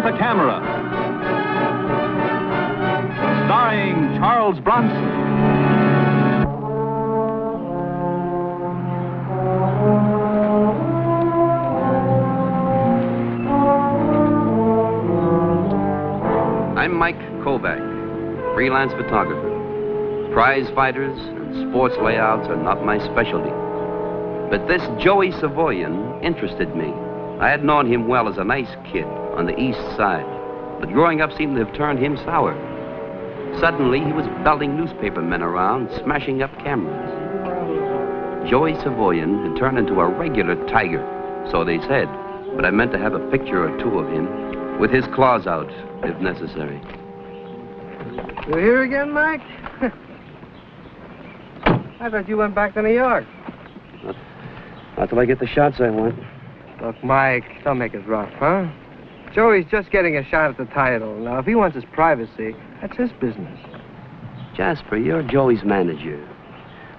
with a Camera. Starring Charles Bronson. I'm Mike Kovac, freelance photographer. Prize fighters and sports layouts are not my specialty. But this Joey Savoyan interested me. I had known him well as a nice kid on the east side, but growing up seemed to have turned him sour. Suddenly, he was belting newspaper men around, smashing up cameras. Joey Savoyan had turned into a regular tiger, so they said, but I meant to have a picture or two of him, with his claws out, if necessary. You here again, Mike? I thought you went back to New York. Not till I get the shots I want. Look, Mike, don't make it rough, huh? Joey's just getting a shot at the title. Now, if he wants his privacy, that's his business. Jasper, you're Joey's manager.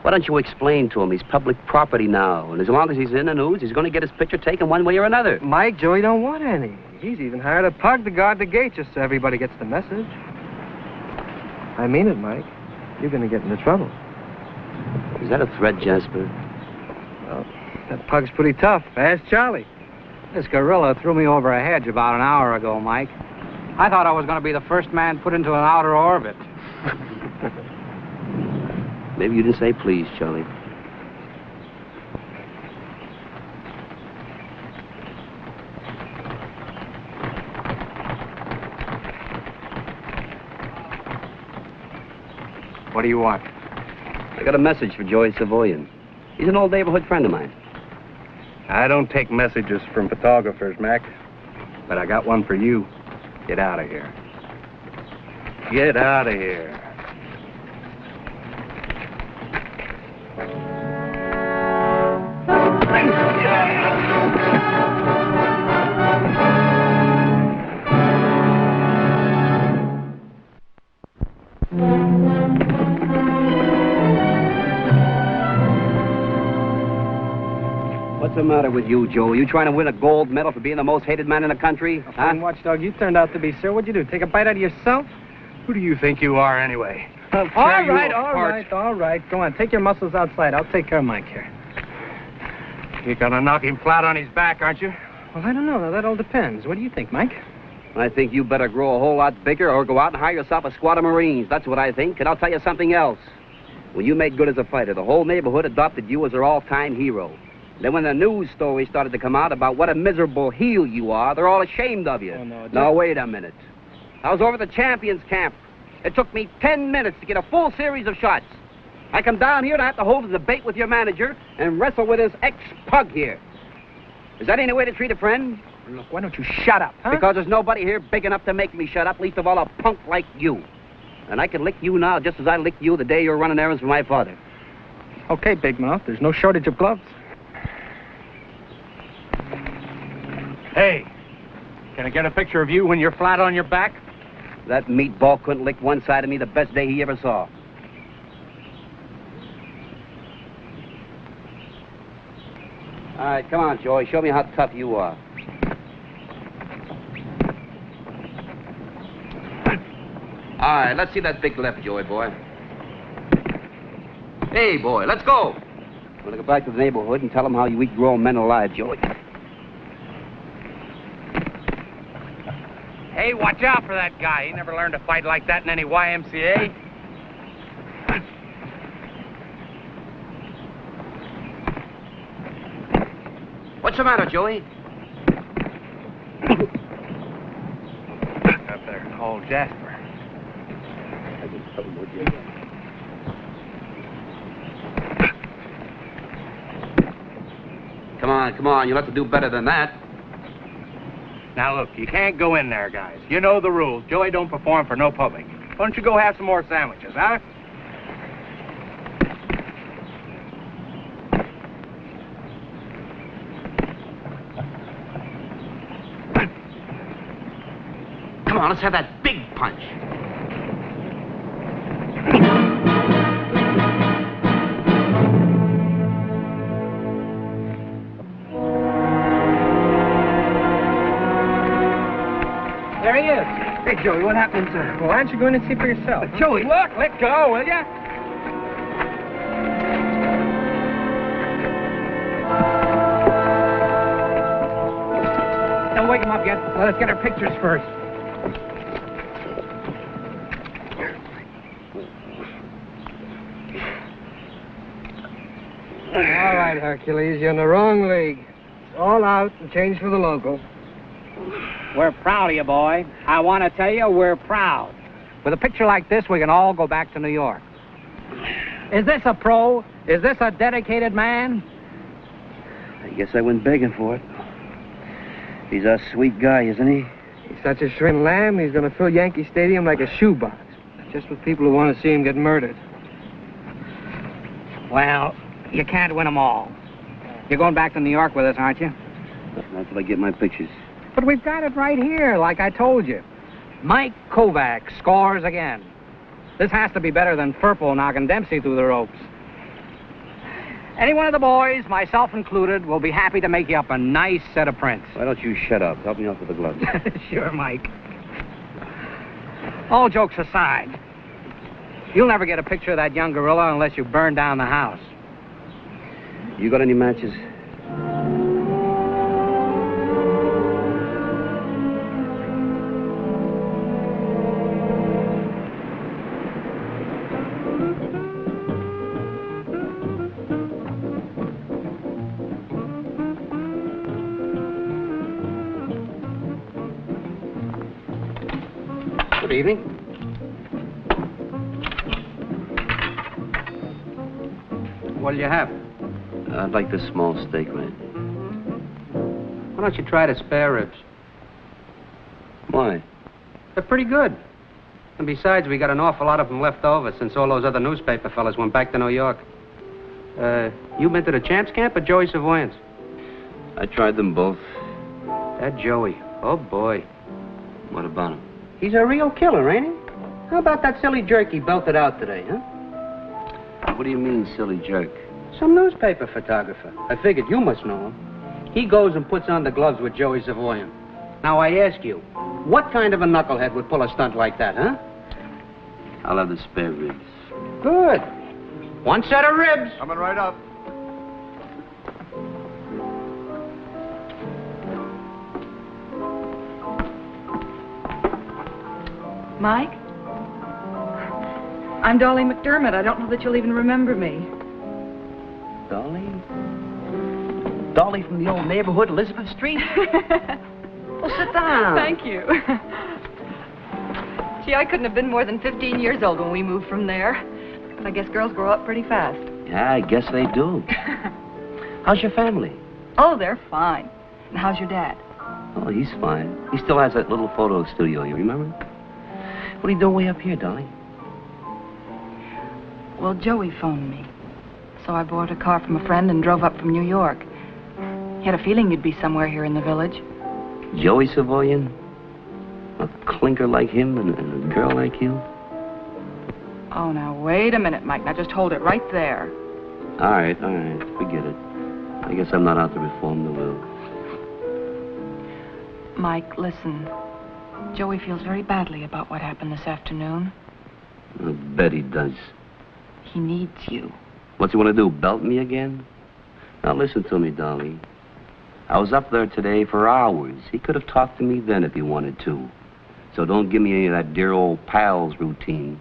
Why don't you explain to him he's public property now, and as long as he's in the news, he's going to get his picture taken one way or another. Mike, Joey don't want any. He's even hired a pug to guard the gate just so everybody gets the message. I mean it, Mike. You're going to get into trouble. Is that a threat, Jasper? Well, that pug's pretty tough. Ask Charlie. This gorilla threw me over a hedge about an hour ago, Mike. I thought I was going to be the first man put into an outer orbit. Maybe you didn't say please, Charlie. What do you want? I got a message for Joey Savoyan. He's an old neighborhood friend of mine. I don't take messages from photographers, Mac. But I got one for you. Get out of here. Get out of here. What's the matter with you, Joe? Are you trying to win a gold medal for being the most hated man in the country? A fine watchdog you turned out to be, sir. What'd you do, take a bite out of yourself? Who do you think you are, anyway? All right. Go on, take your muscles outside. I'll take care of Mike here. You're gonna knock him flat on his back, aren't you? Well, I don't know. Now, that all depends. What do you think, Mike? I think you better grow a whole lot bigger or go out and hire yourself a squad of Marines. That's what I think. And I'll tell you something else. When you made good as a fighter, the whole neighborhood adopted you as their all-time hero. Then when the news stories started to come out about what a miserable heel you are, they're all ashamed of you. Oh, no, Now, wait a minute. I was over at the champions camp. It took me 10 minutes to get a full series of shots. I come down here and I have to hold a debate with your manager and wrestle with his ex-pug here. Is that any way to treat a friend? Look, why don't you shut up, huh? Because there's nobody here big enough to make me shut up, least of all a punk like you. And I can lick you now just as I licked you the day you were running errands for my father. Okay, Big Mouth. There's no shortage of gloves. Hey, can I get a picture of you when you're flat on your back? That meatball couldn't lick one side of me the best day he ever saw. All right, come on, Joey. Show me how tough you are. All right, let's see that big left, Joey boy. Hey, boy, let's go. I'm going to go back to the neighborhood and tell them how you eat grown men alive, Joey. Hey, watch out for that guy. He never learned to fight like that in any YMCA. What's the matter, Joey? I better call Jasper. Come on. You'll have to do better than that. Now, look, you can't go in there, guys. You know the rules. Joey don't perform for no public. Why don't you go have some more sandwiches, huh? Come on, let's have that big punch. there he is. Hey, Joey, what happened? Well, why aren't you going to see for yourself? Joey, look, let go, will ya? Don't wake him up yet. Let us get our pictures first. All right, Hercules, you're in the wrong league. All out and change for the local. We're proud of you, boy. I want to tell you, we're proud. With a picture like this, we can all go back to New York. Is this a pro? Is this a dedicated man? I guess I went begging for it. He's a sweet guy, isn't he? He's such a shrimp lamb, he's going to fill Yankee Stadium like a shoebox. Just with people who want to see him get murdered. Well, you can't win them all. You're going back to New York with us, aren't you? Not till I get my pictures. But we've got it right here, like I told you. Mike Kovac scores again. This has to be better than Furpo knocking Dempsey through the ropes. Any one of the boys, myself included, will be happy to make you up a nice set of prints. Why don't you shut up? Help me out with the gloves. Sure, Mike. All jokes aside, you'll never get a picture of that young gorilla unless you burn down the house. You got any matches? Good evening. What'll you have? I'd like this small steak, man. Why don't you try the spare ribs? Why? They're pretty good. And besides, we got an awful lot of them left over since all those other newspaper fellas went back to New York. You been to the Champs Camp or Joey Savoyan's? I tried them both. That Joey. Oh, boy. What about him? He's a real killer, ain't he? How about that silly jerk he belted out today, huh? What do you mean, silly jerk? Some newspaper photographer. I figured you must know him. He goes and puts on the gloves with Joey Savoyan. Now, I ask you, what kind of a knucklehead would pull a stunt like that, huh? I'll have the spare ribs. Good. One set of ribs. Coming right up. Mike? I'm Dolly McDermott. I don't know that you'll even remember me. Dolly? Dolly from the old neighborhood, Elizabeth Street? Well, sit down. Thank you. Gee, I couldn't have been more than 15 years old when we moved from there. But I guess girls grow up pretty fast. Yeah, I guess they do. How's your family? Oh, they're fine. And how's your dad? Oh, he's fine. He still has that little photo studio, you remember? What are you doing way up here, Dolly? Well, Joey phoned me. So I borrowed a car from a friend and drove up from New York. He had a feeling you'd be somewhere here in the village. Joey Savoyan? A clinker like him and a girl like you? Oh, now, wait a minute, Mike. Now, just hold it right there. All right. Forget it. I guess I'm not out to reform the will. Mike, listen. Joey feels very badly about what happened this afternoon. I bet he does. He needs you. What's he want to do, belt me again? Now, listen to me, Dolly. I was up there today for hours. He could have talked to me then if he wanted to. So don't give me any of that dear old pals routine.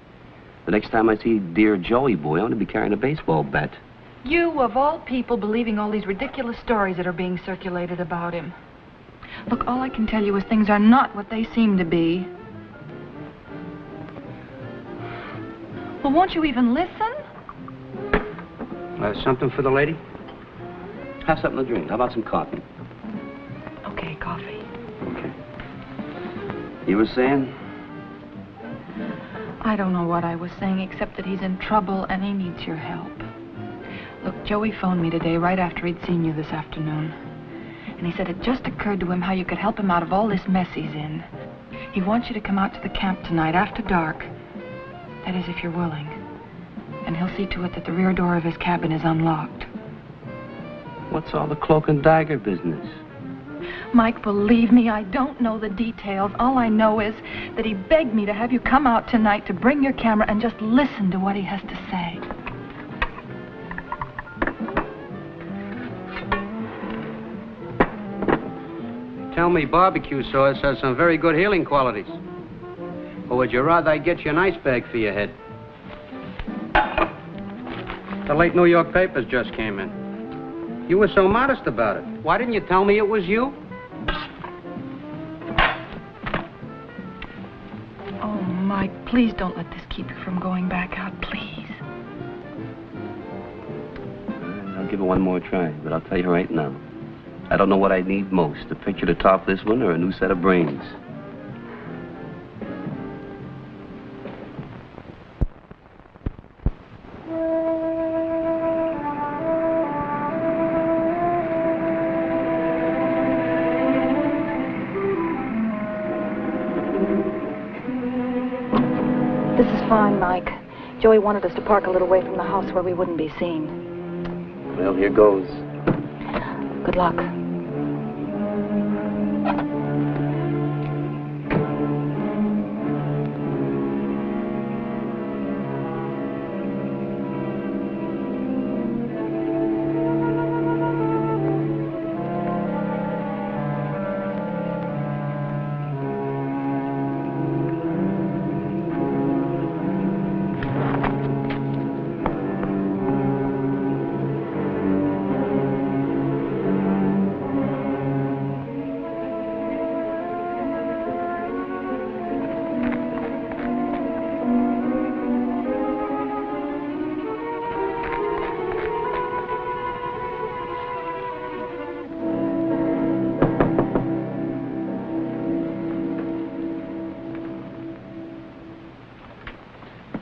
The next time I see dear Joey boy, I'm going to be carrying a baseball bat. You, of all people, believing all these ridiculous stories that are being circulated about him. Look, all I can tell you is things are not what they seem to be. Well, won't you even listen? Something for the lady? Have something to drink. How about some coffee? Okay, coffee. Okay. You were saying? I don't know what I was saying, except that he's in trouble and he needs your help. Look, Joey phoned me today right after he'd seen you this afternoon. And he said it just occurred to him how you could help him out of all this mess he's in. He wants you to come out to the camp tonight after dark. That is, if you're willing. And he'll see to it that the rear door of his cabin is unlocked. What's all the cloak and dagger business? Mike, believe me, I don't know the details. All I know is that he begged me to have you come out tonight to bring your camera and just listen to what he has to say. Tell me barbecue sauce has some very good healing qualities. Or would you rather I get you an ice bag for your head? The late New York papers just came in. You were so modest about it. Why didn't you tell me it was you? Oh, Mike, please don't let this keep you from going back out, please. I'll give it one more try, but I'll tell you right now. I don't know what I need most, a picture to top this one or a new set of brains. This is fine, Mike. Joey wanted us to park a little way from the house where we wouldn't be seen. Well, here goes. Good luck.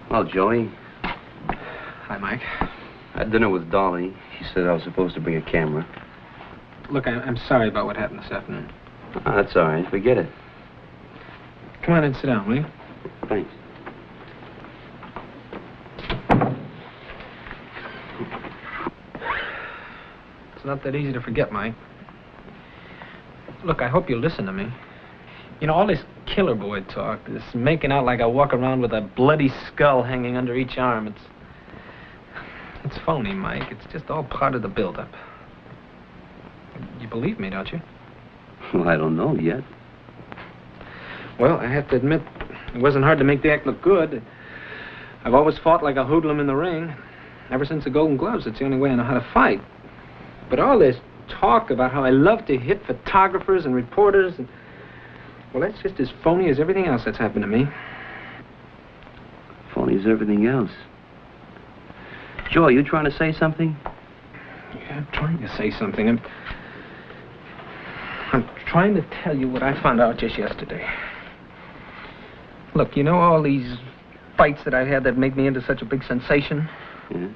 Well, Joey. Hi, Mike. I had dinner with Dolly. She said I was supposed to bring a camera. Look, I'm sorry about what happened this afternoon. Oh, that's all right. Forget it. Come on and sit down, will you? Thanks. It's not that easy to forget, Mike. Look, I hope you'll listen to me. You know, all this killer boy talk, this making out like I walk around with a bloody skull hanging under each arm, it's phony, Mike. It's just all part of the build-up. You believe me, don't you? Well, I don't know yet. Well, I have to admit, it wasn't hard to make the act look good. I've always fought like a hoodlum in the ring. Ever since the Golden Gloves, it's the only way I know how to fight. But all this talk about how I love to hit photographers and reporters, and well, that's just as phony as everything else that's happened to me. Phony as everything else. Joe, you trying to say something? Yeah, I'm trying to say something. I'm trying to tell you what I found out just yesterday. Look, you know all these fights that I had that made me into such a big sensation? Yeah.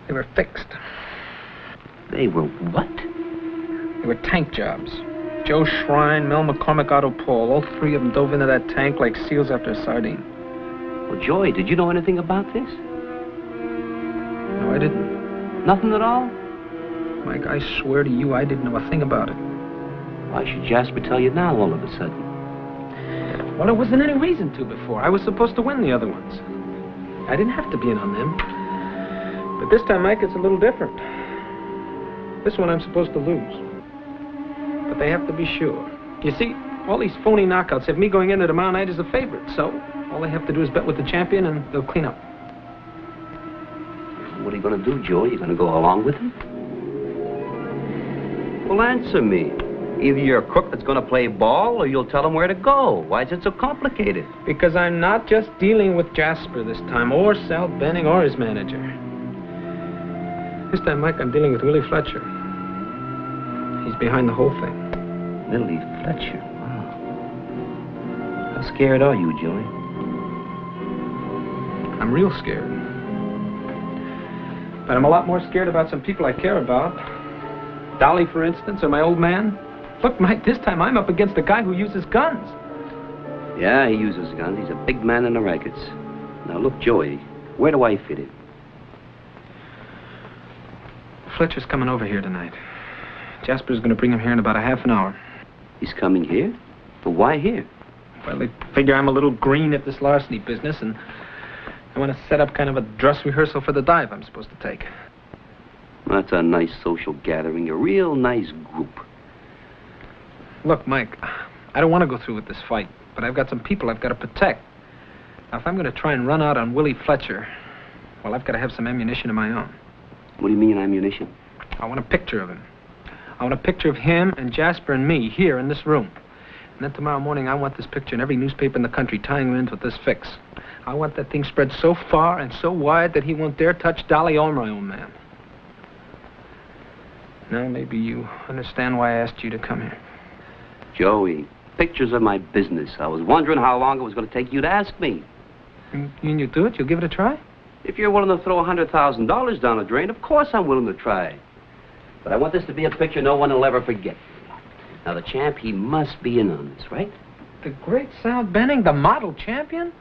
They were fixed. They were what? They were tank jobs. Joe Shrine, Mel McCormick, Otto Paul, all three of them dove into that tank like seals after a sardine. Well, Joey, did you know anything about this? No, I didn't. Nothing at all? Mike, I swear to you, I didn't know a thing about it. Why should Jasper tell you now all of a sudden? Well, there wasn't any reason to before. I was supposed to win the other ones. I didn't have to be in on them. But this time, Mike, it's a little different. This one I'm supposed to lose. But they have to be sure. You see, all these phony knockouts have me going into tomorrow night as a favorite, so all they have to do is bet with the champion and they'll clean up. What are you going to do, Joey? You going to go along with him? Well, answer me. Either you're a crook that's going to play ball or you'll tell him where to go. Why is it so complicated? Because I'm not just dealing with Jasper this time, or Sal Benning, or his manager. This time, Mike, I'm dealing with Willie Fletcher. He's behind the whole thing. Willie Fletcher? Wow. How scared are you, Joey? I'm real scared. But I'm a lot more scared about some people I care about. Dolly, for instance, or my old man. Look, Mike, this time I'm up against a guy who uses guns. Yeah, he uses guns. He's a big man in the rackets. Now, look, Joey, where do I fit in? Fletcher's coming over here tonight. Jasper's going to bring him here in about a half an hour. He's coming here? But why here? Well, they figure I'm a little green at this larceny business, and I want to set up kind of a dress rehearsal for the dive I'm supposed to take. Well, that's a nice social gathering, a real nice group. Look, Mike, I don't want to go through with this fight, but I've got some people I've got to protect. Now, if I'm going to try and run out on Willie Fletcher, well, I've got to have some ammunition of my own. What do you mean, ammunition? I want a picture of him. I want a picture of him and Jasper and me here in this room. And then tomorrow morning, I want this picture in every newspaper in the country tying him in with this fix. I want that thing spread so far and so wide that he won't dare touch Dolly or my own man. Now, maybe you understand why I asked you to come here. Joey, pictures are my business. I was wondering how long it was going to take you to ask me. And you'll do it? You'll give it a try? If you're willing to throw $100,000 down the drain, of course I'm willing to try. But I want this to be a picture no one will ever forget. Now, the champ, he must be in on this, right? The great Sal Benning, the model champion?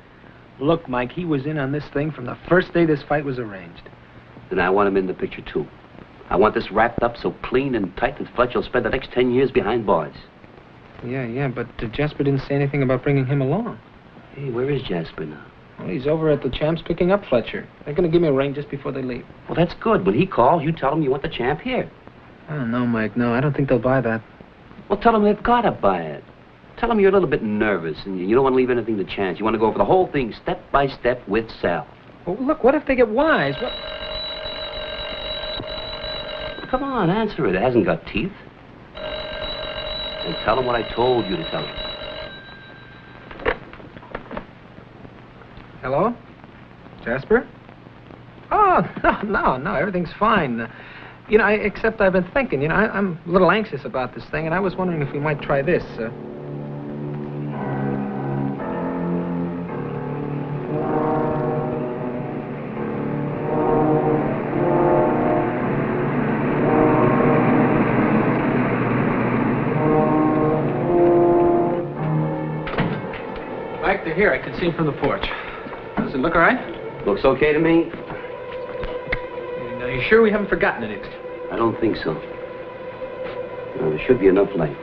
Look, Mike, he was in on this thing from the first day this fight was arranged. Then I want him in the picture, too. I want this wrapped up so clean and tight that Fletcher will spend the next 10 years behind bars. Yeah, but Jasper didn't say anything about bringing him along. Hey, where is Jasper now? Well, he's over at the champ's picking up Fletcher. They're going to give me a ring just before they leave. Well, that's good. When he calls, you tell him you want the champ here. Oh, no, Mike, no. I don't think they'll buy that. Well, tell them they've got to buy it. Tell them you're a little bit nervous and you don't want to leave anything to chance. You want to go over the whole thing step by step with Sal. Well, look, what if they get wise? What? Come on, answer it. It hasn't got teeth. And tell them what I told you to tell them. Hello? Jasper? Oh, no, everything's fine. Except I've been thinking, I'm a little anxious about this thing, and I was wondering if we might try this. Mike, they're here. I can see them from the porch. Does it look all right? Looks okay to me. Are you sure we haven't forgotten anything? I don't think so. Well, there should be enough light.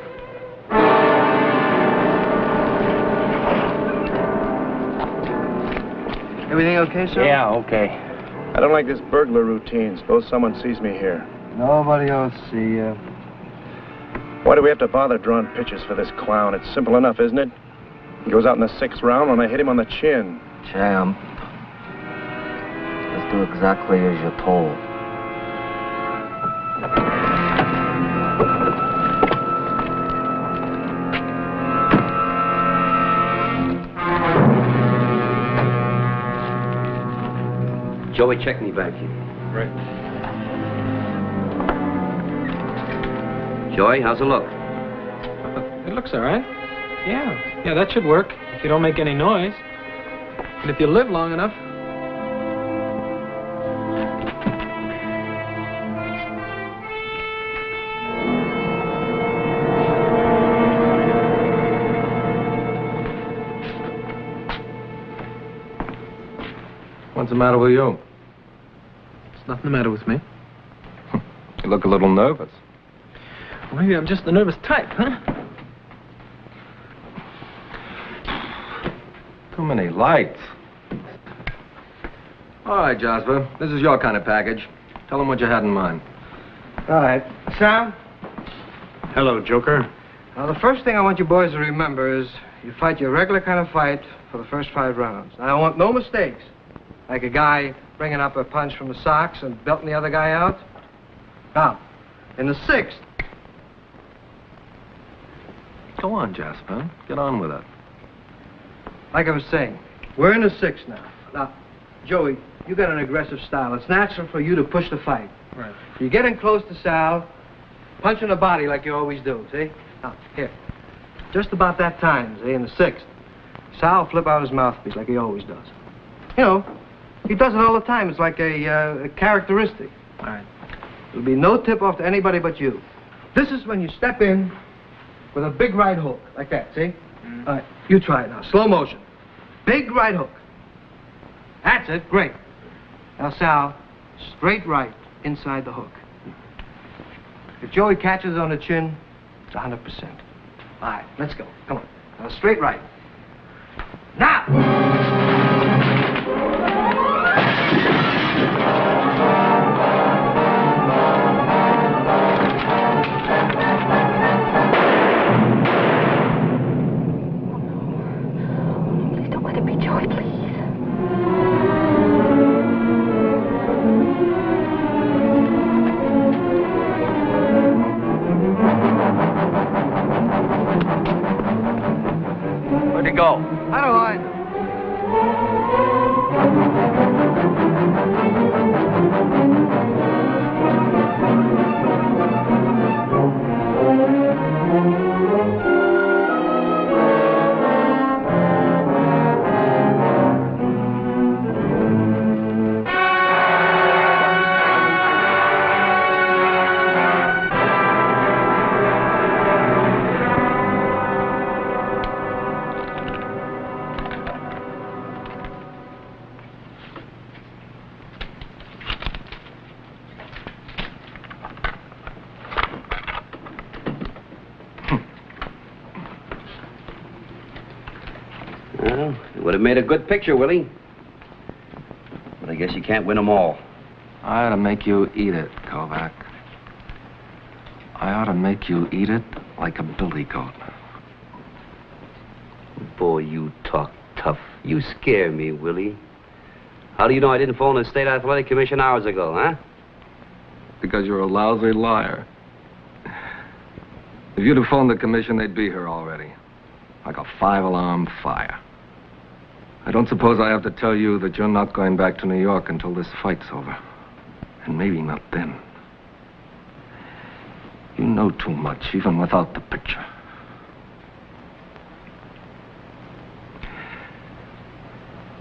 Everything okay, sir? Yeah, okay. I don't like this burglar routine. Suppose someone sees me here. Nobody will see you. Why do we have to bother drawing pictures for this clown? It's simple enough, isn't it? He goes out in the 6th round when I hit him on the chin. Champ. Just do exactly as you're told. Joey, check me back here. Right. Joey, how's it look? It looks all right. Yeah, that should work if you don't make any noise. And if you live long enough. What's the matter with you? There's nothing the matter with me. You look a little nervous. Well, maybe I'm just the nervous type, huh? Too many lights. All right, Jasper. This is your kind of package. Tell them what you had in mind. All right. Sam? Hello, Joker. Now, the first thing I want you boys to remember is you fight your regular kind of fight for the first 5 rounds. I want no mistakes. Like a guy bringing up a punch from the socks and belting the other guy out. Now, in the 6th. Go on, Jasper. Get on with it. Like I was saying, we're in the 6th now. Now, Joey, you got an aggressive style. It's natural for you to push the fight. Right. You get in close to Sal, punch in the body like you always do, see? Now, here. Just about that time, see, in the 6th, Sal will flip out his mouthpiece like he always does. You know, he does it all the time. It's like a characteristic. All right. There'll be no tip-off to anybody but you. This is when you step in with a big right hook, like that, see? All right, you try it now. Slow motion. Big right hook. That's it. Great. Now, Sal, straight right inside the hook. If Joey catches on the chin, it's 100%. All right, let's go. Come on. Now, straight right. Now! Please don't let it be Joey, please. Where'd he go? I don't mind. Well, it would have made a good picture, Willie. But I guess you can't win them all. I ought to make you eat it, Kovac. I ought to make you eat it like a billy goat. Boy, you talk tough. You scare me, Willie. How do you know I didn't phone the State Athletic Commission hours ago, huh? Because you're a lousy liar. If you'd have phoned the commission, they'd be here already. Like a 5-alarm fire. I don't suppose I have to tell you that you're not going back to New York until this fight's over. And maybe not then. You know too much, even without the picture.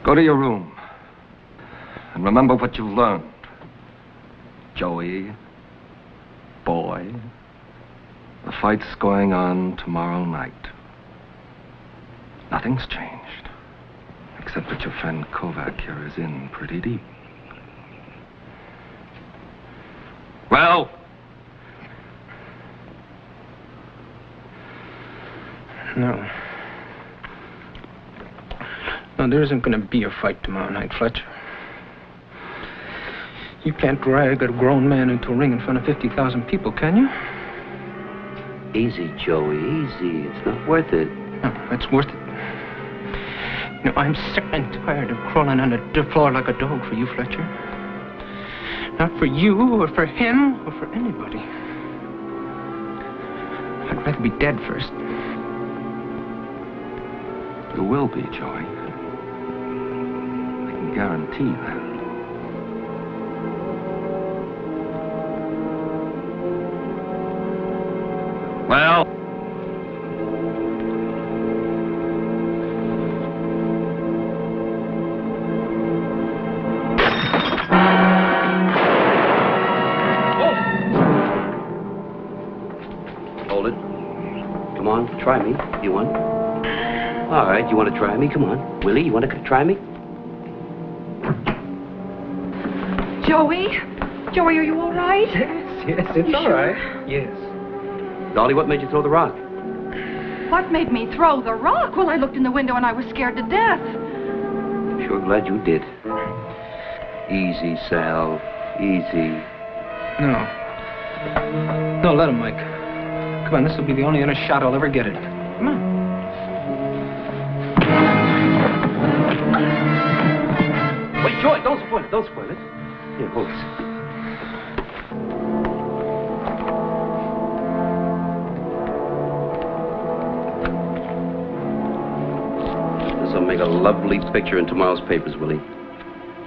Go to your room. And remember what you've learned. Joey, boy, the fight's going on tomorrow night. Nothing's changed. Except that your friend Kovac here is in pretty deep. Well? No. No, there isn't going to be a fight tomorrow night, Fletcher. You can't drag a grown man into a ring in front of 50,000 people, can you? Easy, Joey, easy. It's not worth it. No, it's worth it. You know, I'm sick and tired of crawling on the floor like a dog for you, Fletcher. Not for you, or for him, or for anybody. I'd rather be dead first. You will be, Joey. I can guarantee that. Well? Hold it. Come on, try me. You want? All right, you want to try me? Come on. Willie, you want to try me? Joey? Joey, are you all right? Yes, it's all right. Yes. Dolly, what made you throw the rock? What made me throw the rock? Well, I looked in the window and I was scared to death. Sure glad you did. Easy, Sal. Easy. No. No, let him, Mike. Come on, this will be the only honest shot I'll ever get at him. Come on. Wait, Joy, don't spoil it. Don't spoil it. Here, hold this. This'll make a lovely picture in tomorrow's papers, Willie.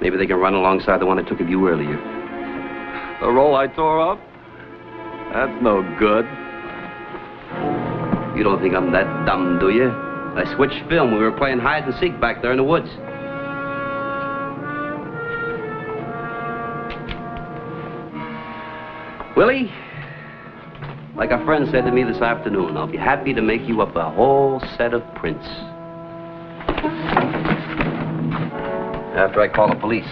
Maybe they can run alongside the one I took of you earlier. The roll I tore up? That's no good. You don't think I'm that dumb, do you? I switched film. We were playing hide and seek back there in the woods. Willie, like a friend said to me this afternoon, I'll be happy to make you up a whole set of prints. After I call the police.